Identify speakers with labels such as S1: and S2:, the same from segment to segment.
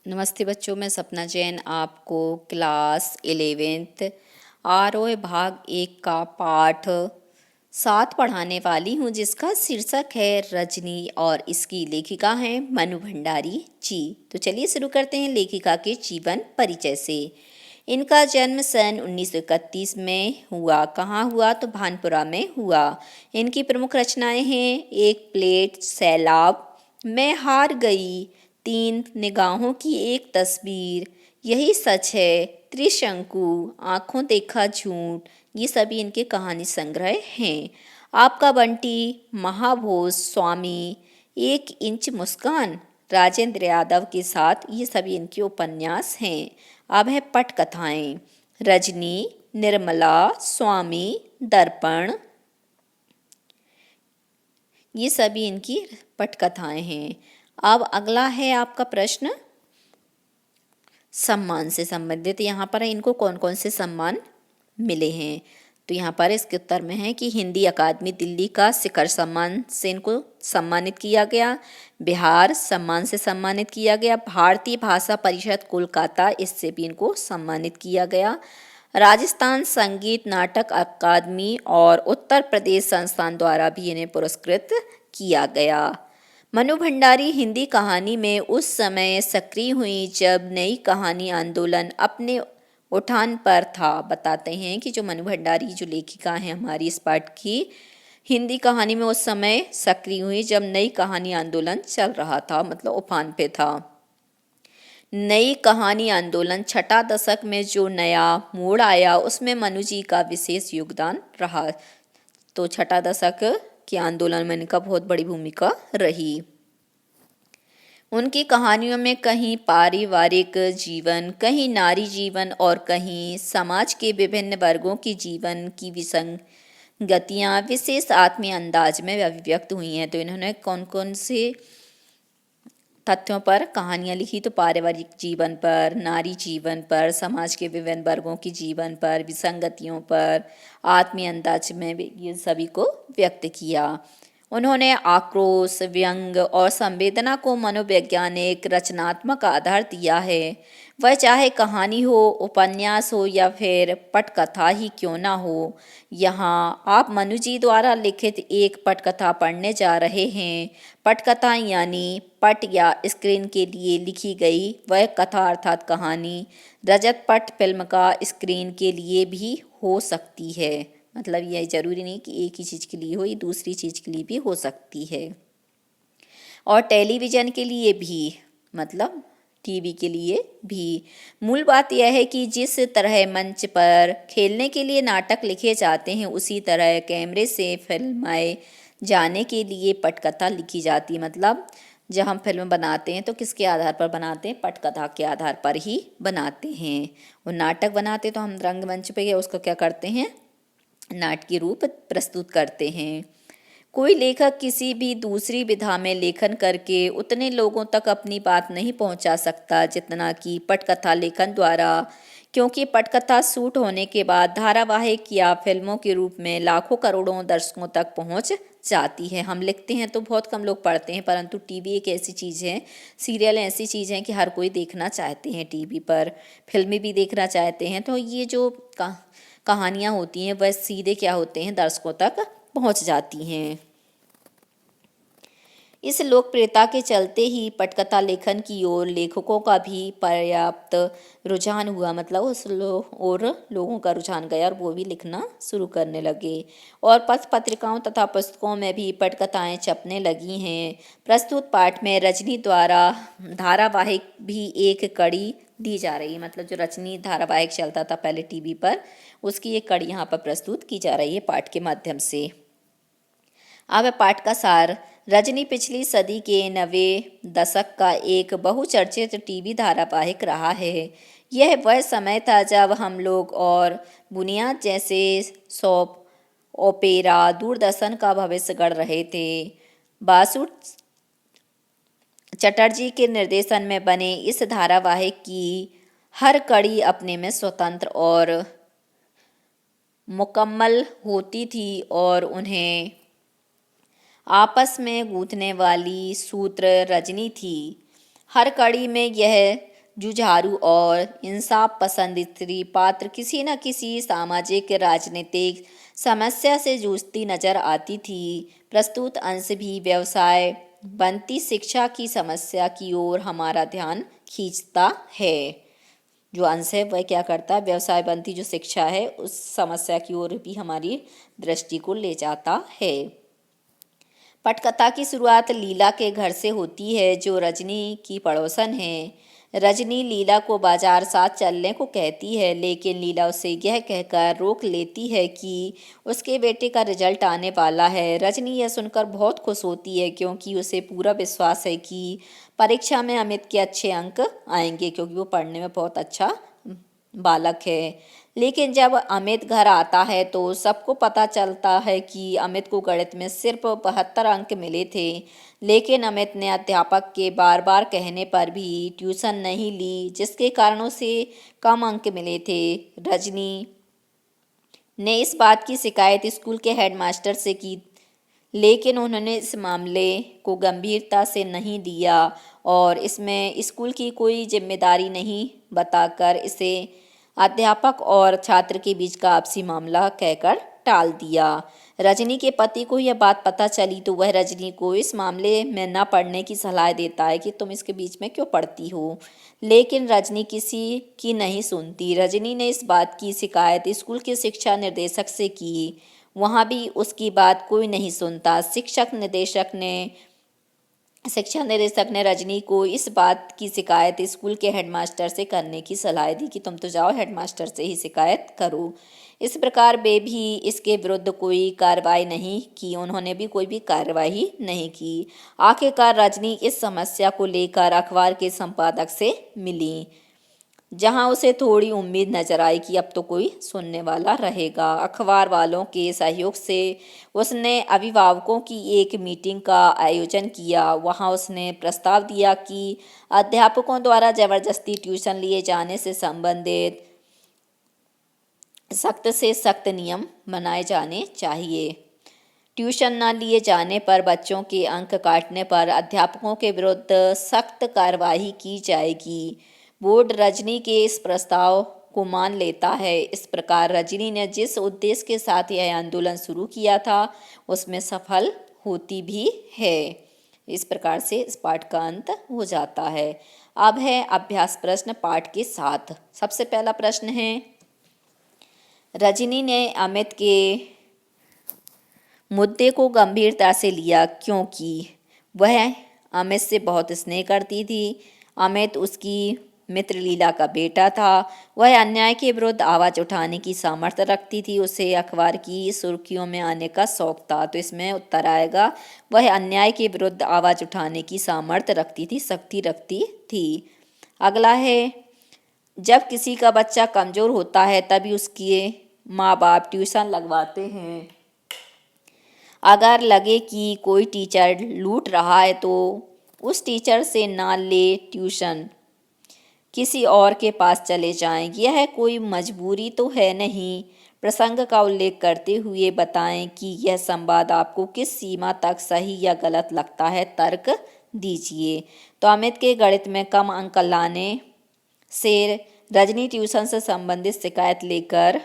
S1: नमस्ते बच्चों, मैं सपना जैन आपको क्लास 11th आरोह भाग 1 का पाठ 7 पढ़ाने वाली हूँ, जिसका शीर्षक है रजनी और इसकी लेखिका हैं मनु भंडारी जी। तो चलिए शुरू करते हैं लेखिका के जीवन परिचय से। इनका जन्म सन 1931 में हुआ। कहाँ हुआ? तो भानपुरा में हुआ। इनकी प्रमुख रचनाएं हैं एक प्लेट, सैलाब, मैं हार गई, तीन निगाहों की एक तस्वीर, यही सच है, त्रिशंकु, आंखों देखा झूठ। ये सभी इनके कहानी संग्रह हैं। आपका बंटी, महाभोज, स्वामी, 1 इंच मुस्कान, राजेंद्र यादव के साथ, ये सभी इनके उपन्यास हैं। अब है पटकथाएं। रजनी, निर्मला, स्वामी, दर्पण, ये सभी इनकी पटकथाएं हैं। अब अगला है आपका प्रश्न सम्मान से संबंधित। यहाँ पर इनको कौन कौन से सम्मान मिले हैं? तो यहाँ पर इसके उत्तर में है कि हिंदी अकादमी दिल्ली का शिखर सम्मान से इनको सम्मानित किया गया, बिहार सम्मान से सम्मानित किया गया, भारतीय भाषा परिषद कोलकाता, इससे भी इनको सम्मानित किया गया, राजस्थान संगीत नाटक अकादमी और उत्तर प्रदेश संस्थान द्वारा भी इन्हें पुरस्कृत किया गया। मनु भंडारी हिंदी कहानी में उस समय सक्रिय हुई जब नई कहानी आंदोलन अपने उठान पर था। बताते हैं कि जो मनु भंडारी जो लेखिका हैं हमारी इस पाठ की, हिंदी कहानी में उस समय सक्रिय हुई जब नई कहानी आंदोलन चल रहा था, मतलब उफान पे था। नई कहानी आंदोलन छठा दशक में जो नया मोड़ आया, उसमें मनु जी का विशेष योगदान रहा। तो छठा दशक के आंदोलन में इनका बहुत बड़ी भूमिका रही। उनकी कहानियों में कहीं पारिवारिक जीवन, कहीं नारी जीवन और कहीं समाज के विभिन्न वर्गों के जीवन की विसंगतियाँ विशेष आत्मीय अंदाज में अभिव्यक्त हुई हैं। तो इन्होंने कौन कौन से तथ्यों पर कहानियाँ लिखी? तो पारिवारिक जीवन पर, नारी जीवन पर, समाज के विभिन्न वर्गों की जीवन पर, विसंगतियों पर, आत्मीय अंदाज में ये सभी को व्यक्त किया। उन्होंने आक्रोश, व्यंग और संवेदना को मनोवैज्ञानिक रचनात्मक आधार दिया है। वह चाहे कहानी हो, उपन्यास हो या फिर पटकथा ही क्यों ना हो। यहाँ आप मनु जी द्वारा लिखित एक पटकथा पढ़ने जा रहे हैं। पटकथा यानी पट या स्क्रीन के लिए लिखी गई वह कथा अर्थात कहानी। रजत पट फिल्म का स्क्रीन के लिए भी हो सकती है, मतलब यह जरूरी नहीं कि एक ही चीज़ के लिए हो, ये दूसरी चीज़ के लिए भी हो सकती है। और टेलीविज़न के लिए भी, मतलब टीवी के लिए भी। मूल बात यह है कि जिस तरह मंच पर खेलने के लिए नाटक लिखे जाते हैं, उसी तरह कैमरे से फिल्माए जाने के लिए पटकथा लिखी जाती है। मतलब जब हम फिल्म बनाते हैं तो किसके आधार पर बनाते हैं? पटकथा के आधार पर ही बनाते हैं। और नाटक बनाते तो हम रंगमंच पे या उसका क्या करते हैं? नाटकीय रूप प्रस्तुत करते हैं। कोई लेखक किसी भी दूसरी विधा में लेखन करके उतने लोगों तक अपनी बात नहीं पहुंचा सकता जितना कि पटकथा लेखन द्वारा, क्योंकि पटकथा शूट होने के बाद धारावाहिक या फिल्मों के रूप में लाखों करोड़ों दर्शकों तक पहुंच जाती है। हम लिखते हैं तो बहुत कम लोग पढ़ते हैं, परंतु टीवी एक ऐसी चीज़ है, सीरियल ऐसी चीज़ है कि हर कोई देखना चाहते हैं टीवी पर, फिल्में भी देखना चाहते हैं। तो ये जो कहानियाँ होती हैं वह सीधे क्या होते हैं? दर्शकों तक पहुंच जाती हैं। इस लोकप्रियता के चलते ही पटकथा लेखन की ओर लेखकों का भी पर्याप्त रुझान हुआ, मतलब उस और लोगों का रुझान गया और वो भी लिखना शुरू करने लगे। और पत्र पत्रिकाओं तथा पुस्तकों में भी पटकथाएं छपने लगी हैं। प्रस्तुत पाठ में रजनी द्वारा धारावाहिक भी एक कड़ी दी जा रही है, मतलब जो रजनी धारावाहिक चलता था पहले टीवी पर, उसकी एक कड़ी यहाँ पर प्रस्तुत की जा रही है पाठ के माध्यम से। अब पाठ का सार। रजनी पिछली सदी के 90 दशक का एक बहुचर्चित टीवी धारावाहिक रहा है। यह वह समय था जब हम लोग और बुनियाद जैसे सोप ओपेरा दूरदर्शन का भविष्य गढ़ रहे थे। बासु चटर्जी के निर्देशन में बने इस धारावाहिक की हर कड़ी अपने में स्वतंत्र और मुकम्मल होती थी और उन्हें आपस में गूंथने वाली सूत्र रजनी थी। हर कड़ी में यह जुझारू और इंसाफ पसंद स्त्री पात्र किसी न किसी सामाजिक राजनीतिक समस्या से जूझती नजर आती थी। प्रस्तुत अंश भी व्यवसाय बनती शिक्षा की समस्या की ओर हमारा ध्यान खींचता है। जो अंश है वह क्या करता है, व्यवसाय बनती जो शिक्षा है उस समस्या की ओर भी हमारी दृष्टि को ले जाता है। पटकथा की शुरुआत लीला के घर से होती है जो रजनी की पड़ोसन है। रजनी लीला को बाजार साथ चलने को कहती है, लेकिन लीला उसे यह कहकर रोक लेती है कि उसके बेटे का रिजल्ट आने वाला है। रजनी यह सुनकर बहुत खुश होती है क्योंकि उसे पूरा विश्वास है कि परीक्षा में अमित के अच्छे अंक आएंगे, क्योंकि वो पढ़ने में बहुत अच्छा बालक है। लेकिन जब अमित घर आता है तो सबको पता चलता है कि अमित को गणित में सिर्फ 72 अंक मिले थे। लेकिन अमित ने अध्यापक के बार बार कहने पर भी ट्यूशन नहीं ली, जिसके कारण उसे कम अंक मिले थे। रजनी ने इस बात की शिकायत स्कूल के हेडमास्टर से की, लेकिन उन्होंने इस मामले को गंभीरता से नहीं लिया और इसमें स्कूल की कोई जिम्मेदारी नहीं बताकर इसे अध्यापक और छात्र के बीच का आपसी मामला कहकर टाल दिया। रजनी के पति को यह बात पता चली तो वह रजनी को इस मामले में न पढ़ने की सलाह देता है कि तुम इसके बीच में क्यों पढ़ती हो, लेकिन रजनी किसी की नहीं सुनती। रजनी ने इस बात की शिकायत स्कूल के शिक्षा निर्देशक से की, वहाँ भी उसकी बात कोई नहीं सुनता। शिक्षा निदेशक ने रजनी को इस बात की शिकायत स्कूल के हेडमास्टर से करने की सलाह दी कि तुम तो जाओ हेडमास्टर से ही शिकायत करो। इस प्रकार वे भी इसके विरुद्ध कोई कार्रवाई नहीं की, उन्होंने भी कोई भी कार्रवाई नहीं की। आखिरकार रजनी इस समस्या को लेकर अखबार के संपादक से मिली, जहां उसे थोड़ी उम्मीद नजर आई कि अब तो कोई सुनने वाला रहेगा। अखबार वालों के सहयोग से उसने अभिभावकों की एक मीटिंग का आयोजन किया। वहां उसने प्रस्ताव दिया कि अध्यापकों द्वारा जबरदस्ती ट्यूशन लिए जाने से संबंधित सख्त से सख्त नियम बनाए जाने चाहिए। ट्यूशन न लिए जाने पर बच्चों के अंक काटने पर अध्यापकों के विरुद्ध सख्त कार्रवाई की जाएगी। बोर्ड रजनी के इस प्रस्ताव को मान लेता है। इस प्रकार रजनी ने जिस उद्देश्य के साथ यह आंदोलन शुरू किया था उसमें सफल होती भी है। इस प्रकार से इस पाठ का अंत हो जाता है। अब है अभ्यास प्रश्न पाठ के साथ। सबसे पहला प्रश्न है, रजनी ने अमित के मुद्दे को गंभीरता से लिया क्योंकि वह अमित से बहुत स्नेह करती थी। अमित उसकी मित्र लीला का बेटा था। वह अन्याय के विरुद्ध आवाज़ उठाने की सामर्थ्य रखती थी। उसे अखबार की सुर्खियों में आने का शौक था। तो इसमें उत्तर आएगा, वह अन्याय के विरुद्ध आवाज़ उठाने की सामर्थ्य रखती थी, शक्ति रखती थी। अगला है, जब किसी का बच्चा कमज़ोर होता है तभी उसके माँ बाप ट्यूशन लगवाते हैं। अगर लगे कि कोई टीचर लूट रहा है तो उस टीचर से ना ले ट्यूशन, किसी और के पास चले जाएं। यह कोई मजबूरी तो है नहीं। प्रसंग का उल्लेख करते हुए बताएं कि यह संवाद आपको किस सीमा तक सही या गलत लगता है, तर्क दीजिए। तो अमित के गणित में कम अंक लाने से रजनी ट्यूशन से संबंधित शिकायत लेकर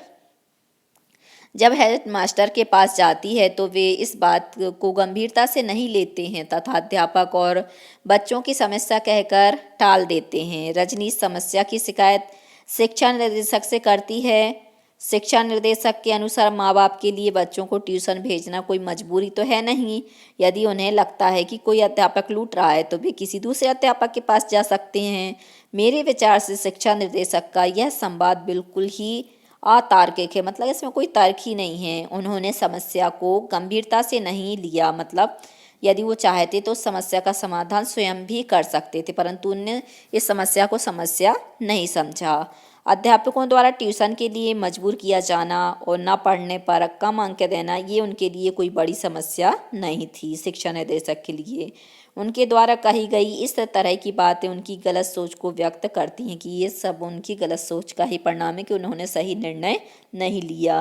S1: जब हेड मास्टर के पास जाती है तो वे इस बात को गंभीरता से नहीं लेते हैं तथा अध्यापक और बच्चों की समस्या कहकर टाल देते हैं। रजनी इस समस्या की शिकायत शिक्षा निर्देशक से करती है। शिक्षा निर्देशक के अनुसार माँ बाप के लिए बच्चों को ट्यूशन भेजना कोई मजबूरी तो है नहीं। यदि उन्हें लगता है कि कोई अध्यापक लूट रहा है तो वे किसी दूसरे अध्यापक के पास जा सकते हैं। मेरे विचार से शिक्षा निर्देशक का यह संवाद बिल्कुल ही अतार्किक है, मतलब इसमें कोई तर्क ही नहीं है। उन्होंने समस्या को गंभीरता से नहीं लिया, मतलब यदि वो चाहते तो समस्या का समाधान स्वयं भी कर सकते थे, परंतु उन्होंने इस समस्या को समस्या नहीं समझा। अध्यापकों द्वारा ट्यूशन के लिए मजबूर किया जाना और न पढ़ने पर कम अंक देना ये उनके लिए कोई बड़ी समस्या नहीं थी। शिक्षा निदेशक के लिए उनके द्वारा कही गई इस तरह की बातें उनकी गलत सोच को व्यक्त करती हैं कि ये सब उनकी गलत सोच का ही परिणाम है कि उन्होंने सही निर्णय नहीं लिया।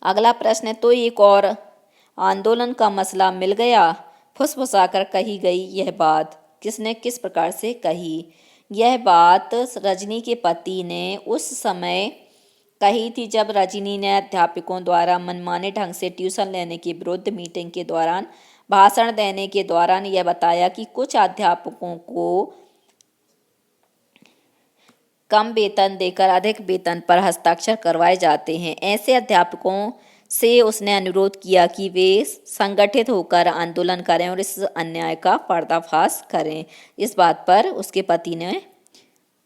S1: अगला प्रश्न है, तो एक और आंदोलन का मसला मिल गया। फुसफुसाकर कही गई यह बात किसने किस प्रकार से कही। यह बात रजनी के पति ने उस समय कही थी जब रजनी ने अध्यापकों द्वारा मनमाने ढंग से ट्यूशन लेने के विरुद्ध मीटिंग के दौरान भाषण देने के दौरान यह बताया कि कुछ अध्यापकों को कम वेतन देकर अधिक वेतन पर हस्ताक्षर करवाए जाते हैं। ऐसे अध्यापकों से उसने अनुरोध किया कि वे संगठित होकर आंदोलन करें और इस अन्याय का पर्दाफाश करें। इस बात पर उसके पति ने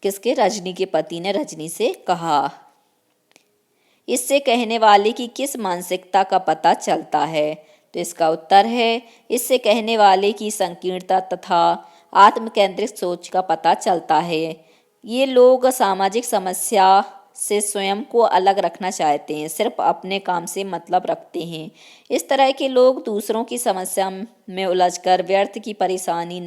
S1: रजनी के पति ने रजनी से कहा। इससे कहने वाले की किस मानसिकता का पता चलता है? तो इसका उत्तर है, इससे कहने वाले की संकीर्णता तथा आत्मकेंद्रित सोच का पता चलता है। ये लोग सामाजिक समस्या से स्वयं को अलग रखना चाहते हैं, सिर्फ अपने काम से मतलब रखते हैं। इस तरह के लोग दूसरों की समस्या में उलझकर व्यर्थ की परेशानी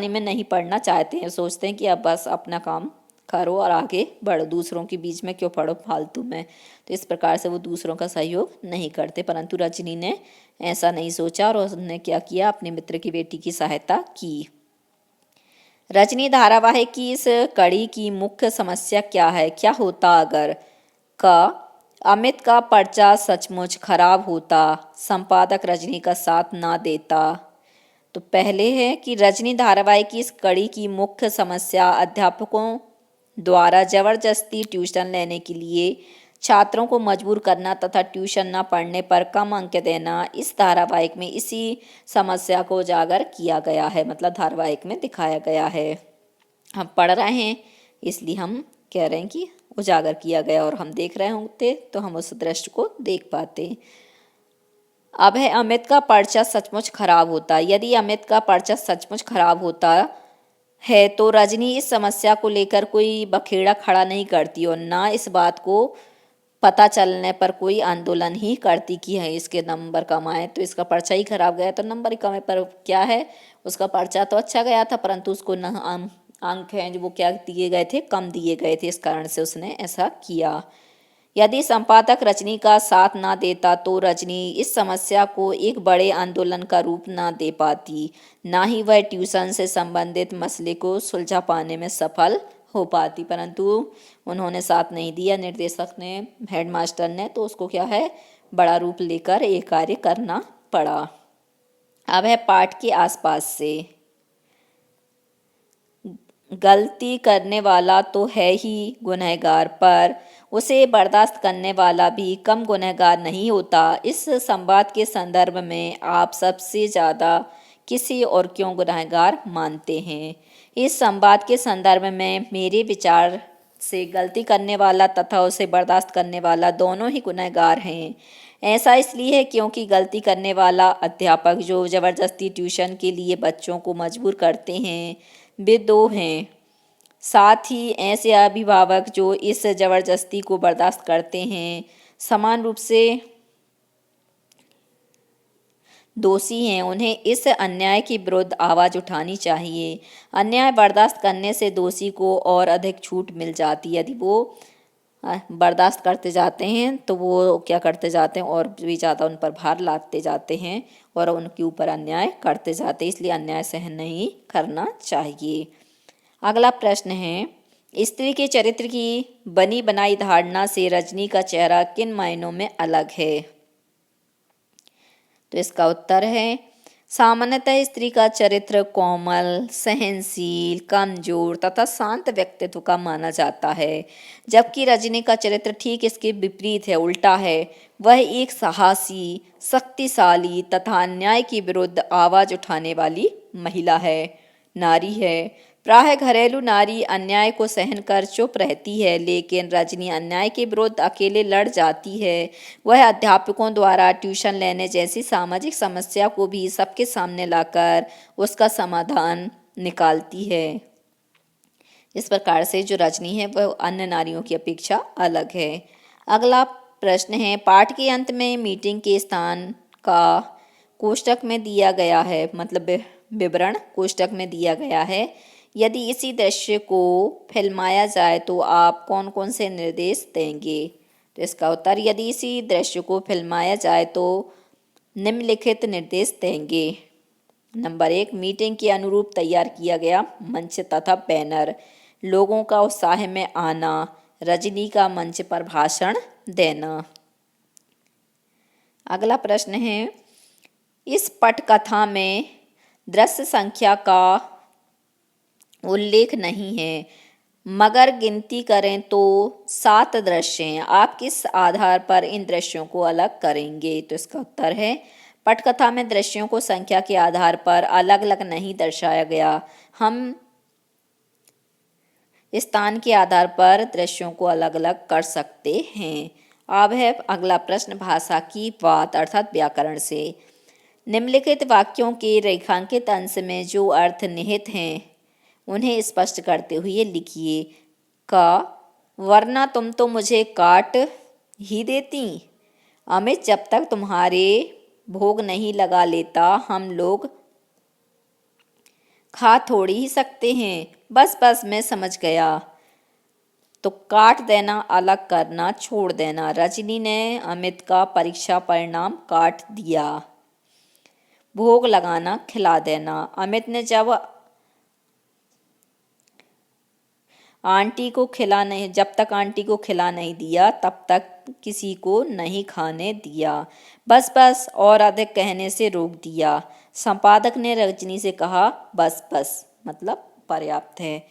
S1: में नहीं पड़ना चाहते हैं। सोचते हैं कि अब बस अपना काम करो और आगे बढ़ो, दूसरों के बीच में क्यों पड़ो फालतू में। तो इस प्रकार से वो दूसरों का सहयोग नहीं करते। परंतु रजनी ने ऐसा नहीं सोचा और उसने क्या किया, अपने मित्र की बेटी की सहायता की। रजनी धारावाहिक की इस कड़ी की मुख्य समस्या क्या है? क्या होता अगर का अमित का पर्चा सचमुच खराब होता, संपादक रजनी का साथ ना देता? तो पहले है कि रजनी धारावाहिक की इस कड़ी की मुख्य समस्या अध्यापकों द्वारा जबरदस्ती ट्यूशन लेने के लिए छात्रों को मजबूर करना तथा ट्यूशन न पढ़ने पर कम अंक देना। इस धारावाहिक में इसी समस्या को उजागर किया गया है, मतलब धारावाहिक में दिखाया गया है। हम पढ़ रहे हैं इसलिए हम कह रहे हैं कि उजागर किया गया, और हम देख रहे होते तो हम उस दृश्य को देख पाते। अब है अमित का पर्चा सचमुच खराब होता। यदि अमित का पर्चा सचमुच खराब होता है तो रजनी इस समस्या को लेकर कोई बखेड़ा खड़ा नहीं करती और ना इस बात को पता चलने पर कोई आंदोलन ही करती कि है इसके नंबर कम आए, तो इसका पर्चा ही खराब गया तो नंबर ही कम है। पर क्या है, उसका पर्चा तो अच्छा गया था परंतु उसको न अंक हैं जो वो क्या दिए गए थे, कम दिए गए थे। इस कारण से उसने ऐसा किया। यदि संपादक रजनी का साथ ना देता तो रजनी इस समस्या को एक बड़े आंदोलन का रूप ना दे पाती, ना ही वह ट्यूशन से संबंधित मसले को सुलझा पाने में सफल हो पाती। परंतु उन्होंने साथ नहीं दिया, निर्देशक ने, हेडमास्टर ने, तो उसको क्या है, बड़ा रूप लेकर ये कार्य करना पड़ा। अब है पाठ के आसपास से। गलती करने वाला तो है ही गुनहगार, पर उसे बर्दाश्त करने वाला भी कम गुनहगार नहीं होता। इस संवाद के संदर्भ में आप सबसे ज़्यादा किसी और क्यों गुनहगार मानते हैं? इस संवाद के संदर्भ में मेरे विचार से गलती करने वाला तथा उसे बर्दाश्त करने वाला दोनों ही गुनहगार हैं। ऐसा इसलिए है क्योंकि गलती करने वाला अध्यापक जो ज़बरदस्ती ट्यूशन के लिए बच्चों को मजबूर करते हैं वे दो हैं। साथ ही ऐसे अभिभावक जो इस ज़बरदस्ती को बर्दाश्त करते हैं समान रूप से दोषी हैं। उन्हें इस अन्याय के विरुद्ध आवाज़ उठानी चाहिए। अन्याय बर्दाश्त करने से दोषी को और अधिक छूट मिल जाती है। यदि वो बर्दाश्त करते जाते हैं तो वो क्या करते जाते हैं, और भी ज़्यादा उन पर भार लादते जाते हैं और उनके ऊपर अन्याय करते जाते हैं। इसलिए अन्याय सहन नहीं करना चाहिए। अगला प्रश्न है, स्त्री के चरित्र की बनी बनाई धारणा से रजनी का चेहरा किन मायनों में अलग है? तो इसका उत्तर है, सामान्यतः स्त्री का चरित्र कोमल, सहनशील, कमजोर तथा शांत व्यक्तित्व का माना जाता है, जबकि रजनी का चरित्र ठीक इसके विपरीत है, उल्टा है। वह एक साहसी, शक्तिशाली तथा अन्याय के विरुद्ध आवाज उठाने वाली महिला है, नारी है। प्रायः घरेलू नारी अन्याय को सहन कर चुप रहती है, लेकिन रजनी अन्याय के विरुद्ध अकेले लड़ जाती है। वह अध्यापकों द्वारा ट्यूशन लेने जैसी सामाजिक समस्या को भी सबके सामने लाकर उसका समाधान निकालती है। इस प्रकार से जो रजनी है वह अन्य नारियों की अपेक्षा अलग है। अगला प्रश्न है, पाठ के अंत में मीटिंग के स्थान का कोष्टक में दिया गया है, मतलब विवरण कोष्टक में दिया गया है। यदि इसी दृश्य को फिल्माया जाए तो आप कौन कौन से निर्देश देंगे? तो इसका उत्तर, यदि इसी दृश्य को फिल्माया जाए तो निम्नलिखित निर्देश देंगे। नंबर 1, मीटिंग के अनुरूप तैयार किया गया मंच तथा बैनर, लोगों का उत्साह में आना, रजनी का मंच पर भाषण देना। अगला प्रश्न है, इस पटकथा में दृश्य संख्या का उल्लेख नहीं है, मगर गिनती करें तो 7 दृश्य हैं। आप किस आधार पर इन दृश्यों को अलग करेंगे? तो इसका उत्तर है, पटकथा में दृश्यों को संख्या के आधार पर अलग अलग नहीं दर्शाया गया। हम स्थान के आधार पर दृश्यों को अलग अलग कर सकते हैं। अब है अगला प्रश्न भाषा की बात अर्थात व्याकरण से। निम्नलिखित वाक्यों के रेखांकित अंश में जो अर्थ निहित हैं उन्हें स्पष्ट करते हुए लिखिए। का, वरना तुम तो मुझे काट ही देती। अमित, जब तक तुम्हारे भोग नहीं लगा लेता हम लोग खा थोड़ी ही सकते हैं। बस बस मैं समझ गया। तो काट देना, अलग करना, छोड़ देना। रजनी ने अमित का परीक्षा परिणाम काट दिया। भोग लगाना, खिला देना। अमित ने जब जब तक आंटी को खिला नहीं दिया तब तक किसी को नहीं खाने दिया। बस बस और अधिक कहने से रोक दिया। संपादक ने रजनी से कहा, बस बस मतलब पर्याप्त है।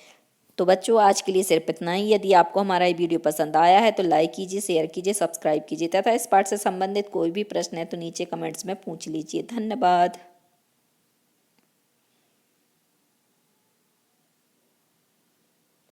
S1: तो बच्चों, आज के लिए सिर्फ इतना ही। यदि आपको हमारा ये वीडियो पसंद आया है तो लाइक कीजिए, शेयर कीजिए, सब्सक्राइब कीजिए तथा इस पाठ से संबंधित कोई भी प्रश्न है तो नीचे कमेंट्स में पूछ लीजिए। धन्यवाद।